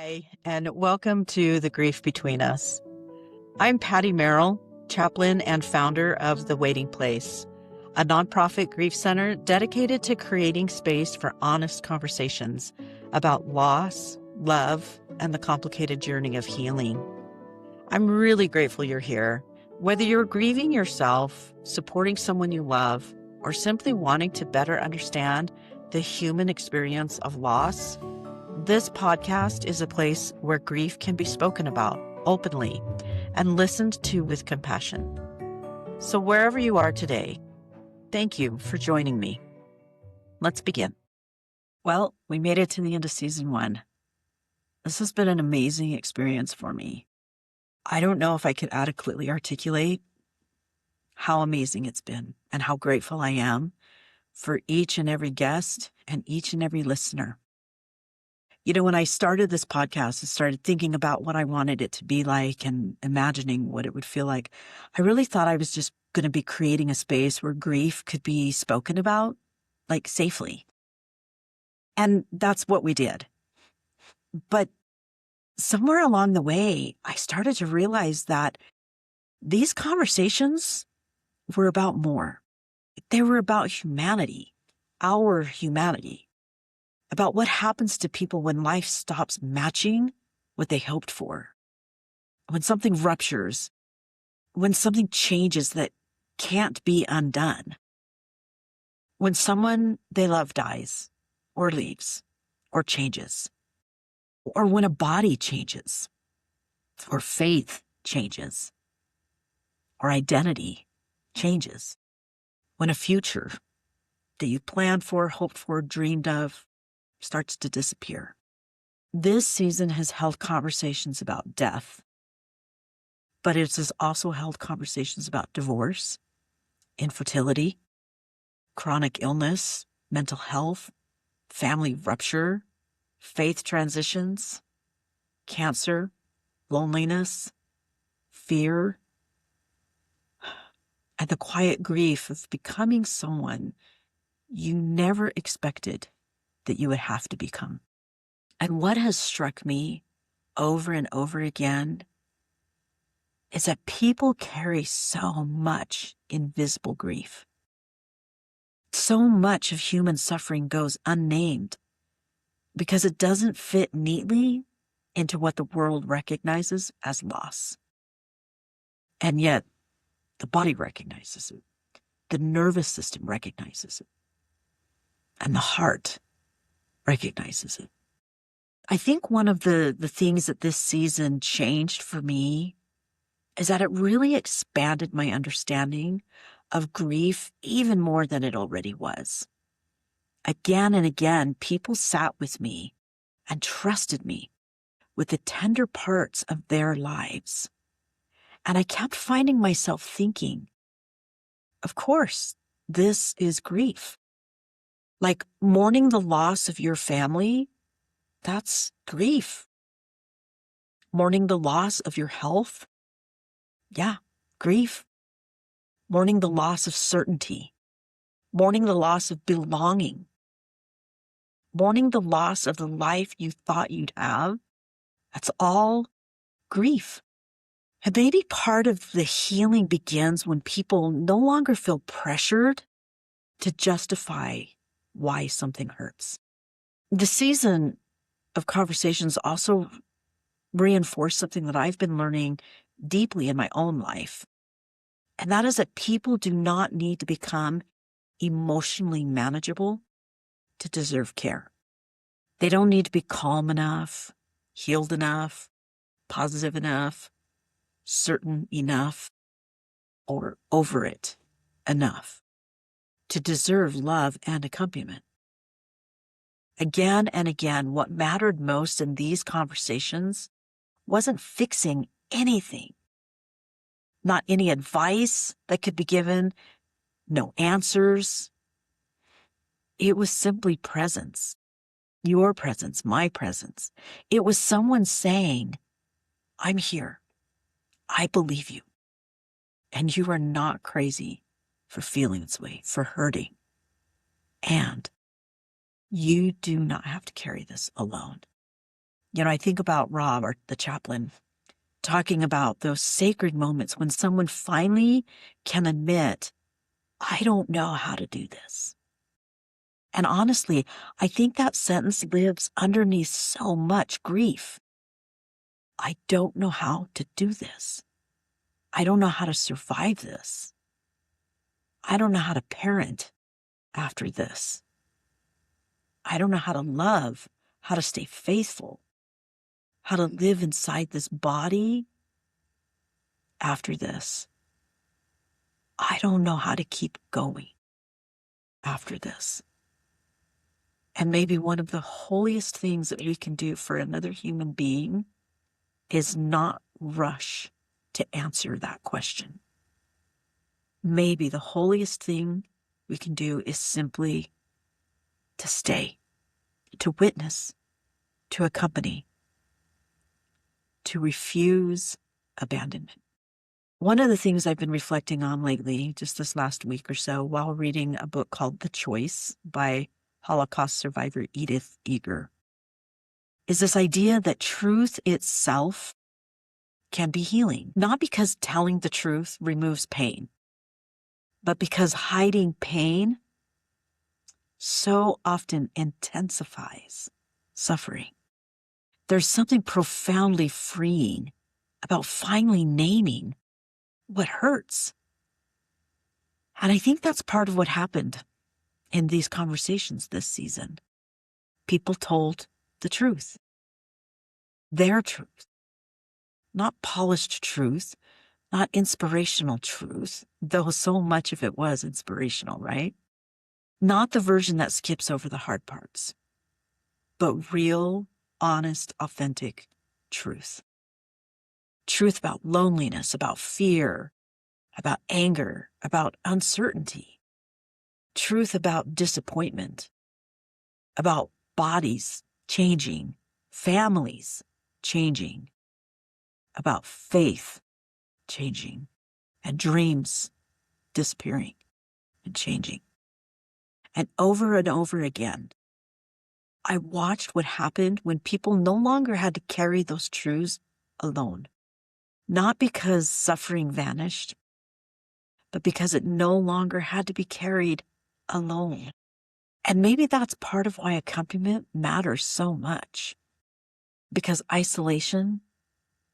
Hi, and welcome to The Grief Between Us. I'm Patti Merrill, chaplain and founder of The Waiting Place, a nonprofit grief center dedicated to creating space for honest conversations about loss, love, and the complicated journey of healing. I'm really grateful you're here. Whether you're grieving yourself, supporting someone you love, or simply wanting to better understand the human experience of loss, this podcast is a place where grief can be spoken about openly and listened to with compassion. So wherever you are today, thank you for joining me. Let's begin. Well, we made it to the end of season 1. This has been an amazing experience for me. I don't know if I could adequately articulate how amazing it's been and how grateful I am for each and every guest and each and every listener. You know, when I started this podcast, I started thinking about what I wanted it to be like and imagining what it would feel like. I really thought I was just going to be creating a space where grief could be spoken about, like safely. And that's what we did. But somewhere along the way, I started to realize that these conversations were about more. They were about humanity, our humanity. About what happens to people when life stops matching what they hoped for, when something ruptures, when something changes that can't be undone, when someone they love dies or leaves or changes, or when a body changes, or faith changes, or identity changes, when a future that you planned for, hoped for, dreamed of, starts to disappear. This season has held conversations about death, but it has also held conversations about divorce, infertility, chronic illness, mental health, family rupture, faith transitions, cancer, loneliness, fear, and the quiet grief of becoming someone you never expected that you would have to become. And what has struck me over and over again is that people carry so much invisible grief. So much of human suffering goes unnamed because it doesn't fit neatly into what the world recognizes as loss. And yet, the body recognizes it. The nervous system recognizes it. And the heart recognizes it. I think one of the things that this season changed for me is that it really expanded my understanding of grief even more than it already was. Again and again, people sat with me and trusted me with the tender parts of their lives. And I kept finding myself thinking, of course, this is grief. Like mourning the loss of your family, that's grief. Mourning the loss of your health, yeah, grief. Mourning the loss of certainty. Mourning the loss of belonging. Mourning the loss of the life you thought you'd have. That's all grief. And maybe part of the healing begins when people no longer feel pressured to justify why something hurts. The season of conversations also reinforced something that I've been learning deeply in my own life. And that is that people do not need to become emotionally manageable to deserve care. They don't need to be calm enough, healed enough, positive enough, certain enough, or over it enough to deserve love and accompaniment. Again and again, what mattered most in these conversations wasn't fixing anything. Not any advice that could be given, no answers. It was simply presence. Your presence, my presence. It was someone saying, I'm here. I believe you. And you are not crazy for feeling this way, for hurting. And you do not have to carry this alone. I think about Rob, or the chaplain, talking about those sacred moments when someone finally can admit, I don't know how to do this. And honestly, I think that sentence lives underneath so much grief. I don't know how to do this. I don't know how to survive this. I don't know how to parent after this. I don't know how to love, how to stay faithful, how to live inside this body after this. I don't know how to keep going after this. And maybe one of the holiest things that we can do for another human being is not rush to answer that question. Maybe the holiest thing we can do is simply to stay, to witness, to accompany, to refuse abandonment. One of the things I've been reflecting on lately, just this last week or so, while reading a book called The Choice by Holocaust survivor Edith Eger, is this idea that truth itself can be healing. Not because telling the truth removes pain, but because hiding pain so often intensifies suffering. There's something profoundly freeing about finally naming what hurts. And I think that's part of what happened in these conversations this season. People told the truth, their truth, not polished truth, not inspirational truth, though so much of it was inspirational, right? Not the version that skips over the hard parts, but real, honest, authentic truth. Truth about loneliness, about fear, about anger, about uncertainty. Truth about disappointment, about bodies changing, families changing, about faith changing, and dreams disappearing and changing. And over again, I watched what happened when people no longer had to carry those truths alone. Not because suffering vanished, but because it no longer had to be carried alone. And maybe that's part of why accompaniment matters so much, because isolation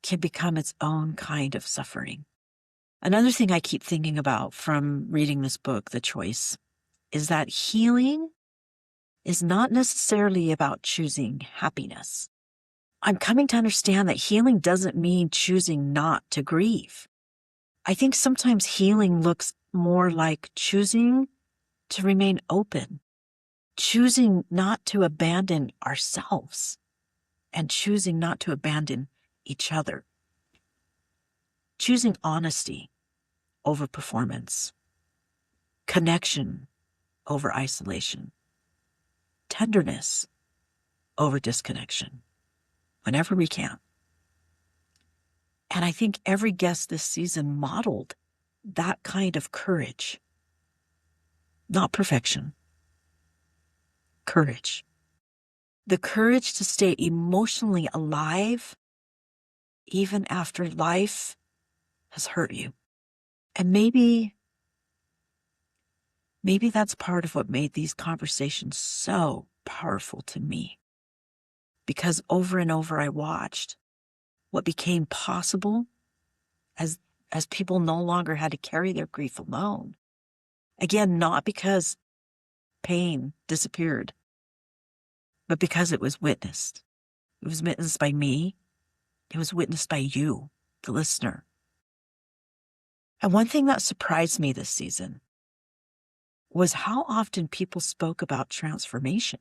can become its own kind of suffering. Another thing I keep thinking about from reading this book, The Choice, is that healing is not necessarily about choosing happiness. I'm coming to understand that healing doesn't mean choosing not to grieve. I think sometimes healing looks more like choosing to remain open, choosing not to abandon ourselves, and choosing not to abandon each other. Choosing honesty over performance, connection over isolation, tenderness over disconnection, whenever we can. And I think every guest this season modeled that kind of courage. Not perfection, courage. The courage to stay emotionally alive even after life has hurt you. And maybe that's part of what made these conversations so powerful to me. Because over and over I watched what became possible as people no longer had to carry their grief alone. Again, not because pain disappeared, but because it was witnessed. It was witnessed by me. It was witnessed by you, the listener. And one thing that surprised me this season was how often people spoke about transformation.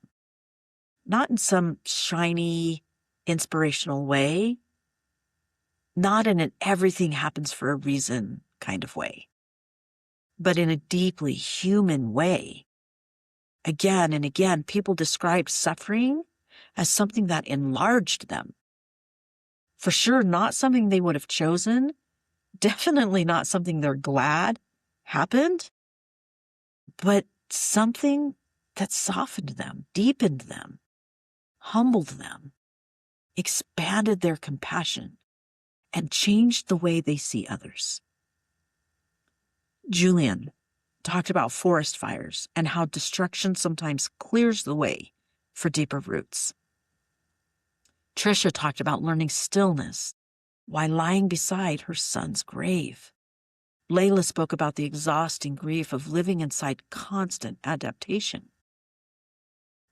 Not in some shiny, inspirational way, not in an everything happens for a reason kind of way, but in a deeply human way. Again and again, people described suffering as something that enlarged them. For sure, not something they would have chosen, definitely not something they're glad happened, but something that softened them, deepened them, humbled them, expanded their compassion, and changed the way they see others. Julian talked about forest fires and how destruction sometimes clears the way for deeper roots. Trisha talked about learning stillness while lying beside her son's grave. Layla spoke about the exhausting grief of living inside constant adaptation.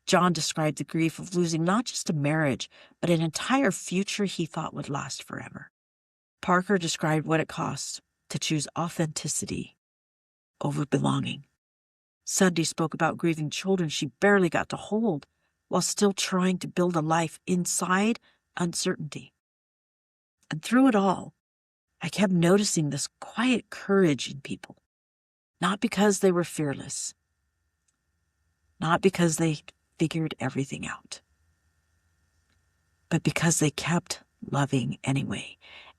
John described the grief of losing not just a marriage, but an entire future he thought would last forever. Parker described what it costs to choose authenticity over belonging. Sunday spoke about grieving children she barely got to hold while still trying to build a life inside uncertainty. And through it all, I kept noticing this quiet courage in people, not because they were fearless, not because they figured everything out, but because they kept loving anyway,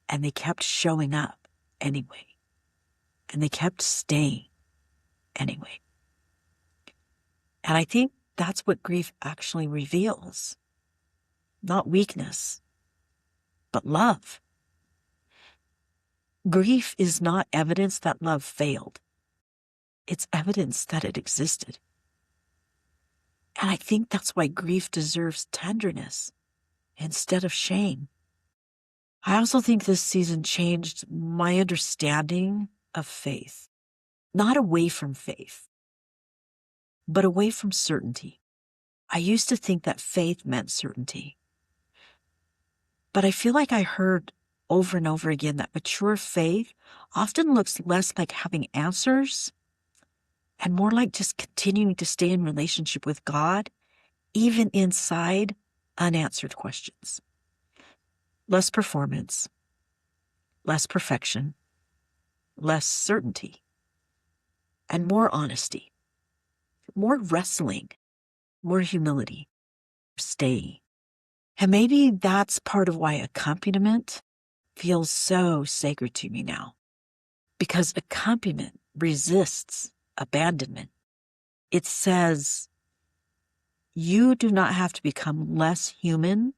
and they kept showing up anyway, and they kept staying anyway. And I think that's what grief actually reveals. Not weakness, but love. Grief is not evidence that love failed. It's evidence that it existed. And I think that's why grief deserves tenderness instead of shame. I also think this season changed my understanding of faith. Not away from faith, but away from certainty. I used to think that faith meant certainty. But I feel like I heard over and over again that mature faith often looks less like having answers and more like just continuing to stay in relationship with God, even inside unanswered questions. Less performance, less perfection, less certainty, and more honesty, more wrestling, more humility, staying. And maybe that's part of why accompaniment feels so sacred to me now, because accompaniment resists abandonment. It says, you do not have to become less human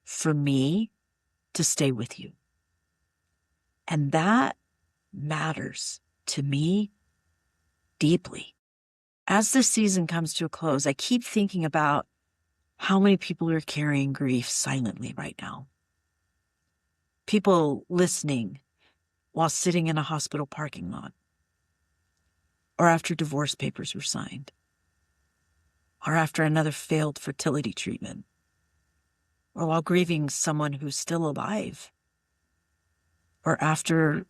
for me to stay with you. And that matters to me deeply. As this season comes to a close, I keep thinking about how many people are carrying grief silently right now. People listening while sitting in a hospital parking lot, or after divorce papers were signed, or after another failed fertility treatment, or while grieving someone who's still alive, or after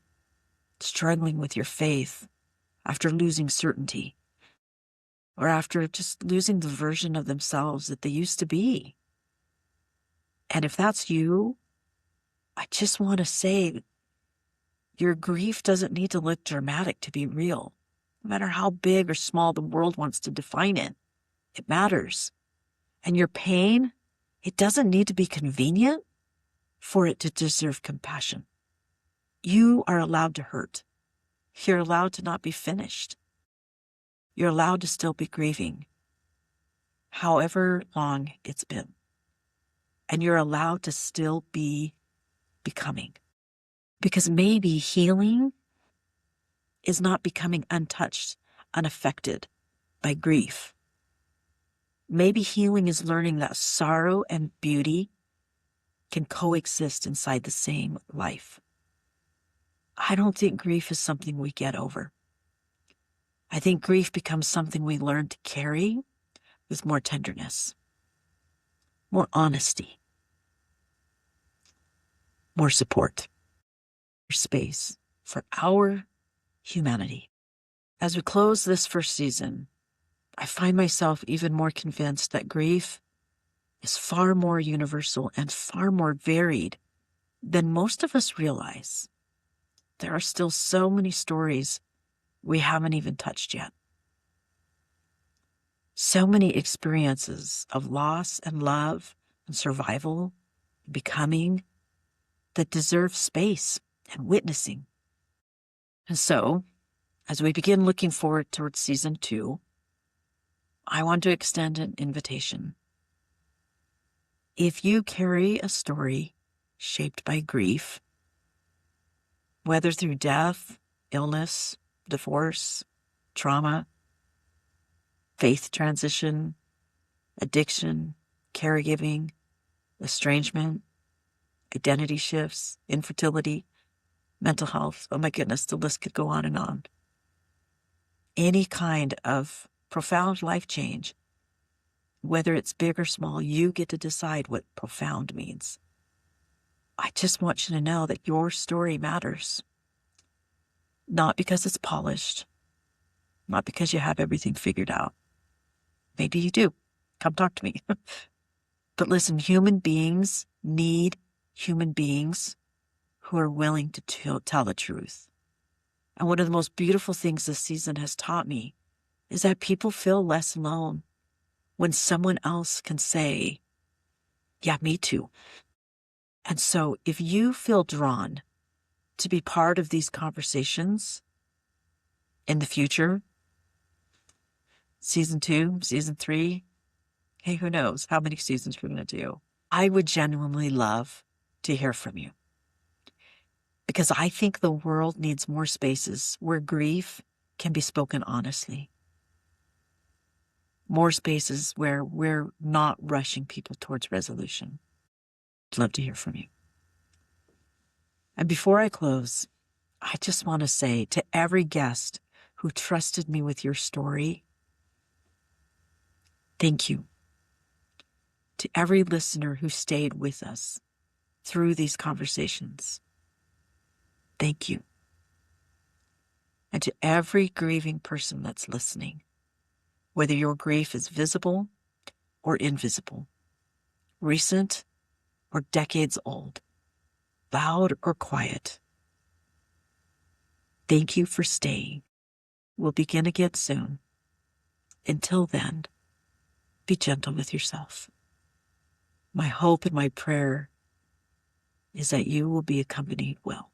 struggling with your faith, after losing certainty, or after just losing the version of themselves that they used to be. And if that's you, I just want to say your grief doesn't need to look dramatic to be real. No matter how big or small the world wants to define it, it matters. And your pain, it doesn't need to be convenient for it to deserve compassion. You are allowed to hurt. You're allowed to not be finished. You're allowed to still be grieving, however long it's been. And you're allowed to still be becoming. Because maybe healing is not becoming untouched, unaffected by grief. Maybe healing is learning that sorrow and beauty can coexist inside the same life. I don't think grief is something we get over. I think grief becomes something we learn to carry with more tenderness, more honesty, more support, more space for our humanity. As we close this first season, I find myself even more convinced that grief is far more universal and far more varied than most of us realize. There are still so many stories we haven't even touched yet. So many experiences of loss and love and survival, becoming, that deserve space and witnessing. And so, as we begin looking forward towards season 2, I want to extend an invitation. If you carry a story shaped by grief, whether through death, illness, divorce, trauma, faith transition, addiction, caregiving, estrangement, identity shifts, infertility, mental health, oh my goodness, the list could go on and on. Any kind of profound life change, whether it's big or small, you get to decide what profound means. I just want you to know that your story matters. Not because it's polished, not because you have everything figured out. Maybe you do. Come talk to me. But listen, human beings need human beings who are willing to tell the truth. And one of the most beautiful things this season has taught me is that people feel less alone when someone else can say, yeah, me too. And so if you feel drawn to be part of these conversations in the future, season 2, season 3, hey, who knows how many seasons we're going to do, I would genuinely love to hear from you. Because I think the world needs more spaces where grief can be spoken honestly. More spaces where we're not rushing people towards resolution. I'd love to hear from you. And before I close, I just want to say to every guest who trusted me with your story, thank you. To every listener who stayed with us through these conversations, thank you. And to every grieving person that's listening, whether your grief is visible or invisible, recent or decades old, loud or quiet, thank you for staying. We'll begin again soon. Until then, be gentle with yourself. My hope and my prayer is that you will be accompanied well.